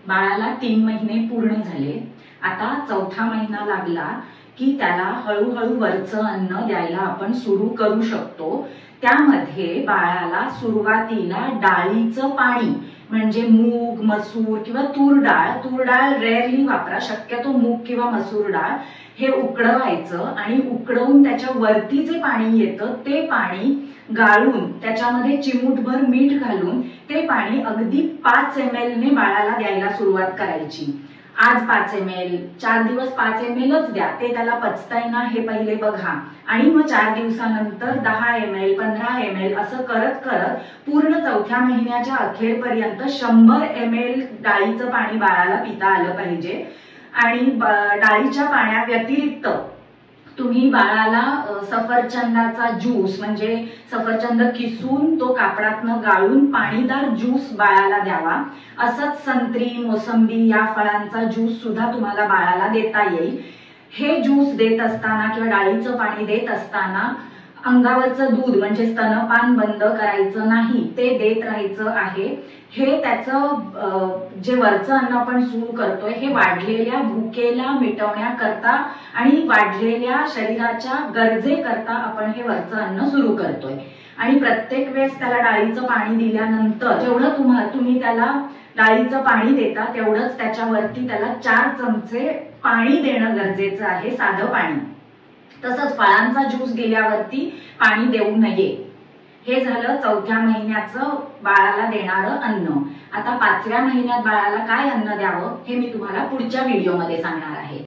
बाळाला 3 महिने पूर्ण झाले। आता चौथा महिना लागला की त्याला हळूहळू वरचं अन्न द्यायला आपण सुरू करू शकतो। त्यामध्ये बाळाला सुरुवातीला डाळीचं पाणी म्हणजे मूग, मसूर किंवा तूर डाळ रेअरली वापरा, शक्यतो मूग किंवा मसूर डाळ हे उकडवायचं आणि उकडवून त्याच्या वरती जे पाणी येतं ते पाणी गाळून त्याच्यामध्ये चिमूटभर मीठ घालून ते पाणी अगदी 5 ml ने बाळाला द्यायला सुरुवात करायची। आज 5 ml, 4 दिवस 5 mlच द्या, ते त्याला पचताय ना हे पहिले बघा आणि मग 4 दिवसानंतर 10 ml, 15 ml असं करत करत पूर्ण चौथ्या महिन्याच्या अखेरपर्यंत 100 ml डाळीचं पाणी बाळाला पिता आलं पाहिजे। आणि डाळीच्या पाण्याव्यतिरिक्त तुम्ही बाळाला सफरचंदाचा ज्यूस म्हणजे सफरचंद किसून तो कापडातनं गाळून पाणीदार ज्यूस बाळाला द्यावा। असंच संत्री, मोसंबी या फळांचा ज्यूस सुद्धा तुम्हाला बाळाला देता येईल। हे ज्यूस देत असताना किंवा डाळीचं पाणी देत असताना अंगावरचं दूध म्हणजे स्तनपान बंद करायचं नाही, ते देत राहायचं आहे। हे त्याचं जे वरचं अन्न आपण सुरू करतोय हे वाढलेल्या भुकेला मिटवण्याकरता आणि वाढलेल्या शरीराच्या गरजेकरता आपण हे वरचं अन्न सुरू करतोय। आणि प्रत्येक वेळेस त्याला डाळीचं पाणी दिल्यानंतर जेवढं तुम्ही त्याला डाळीचं पाणी देता तेवढंच त्याच्यावरती त्याला 4 चमचे पाणी देणं गरजेचं आहे, साधं पाणी। तसंच फळांचा ज्यूस दिल्यावरती पाणी देऊ नये। हे झालं चौथ्या महिन्याचं बाळाला देणारं अन्न। आता 5व्या महिन्यात बाळाला काय अन्न द्यावं हे मी तुम्हाला पुढच्या व्हिडिओमध्ये सांगणार आहे।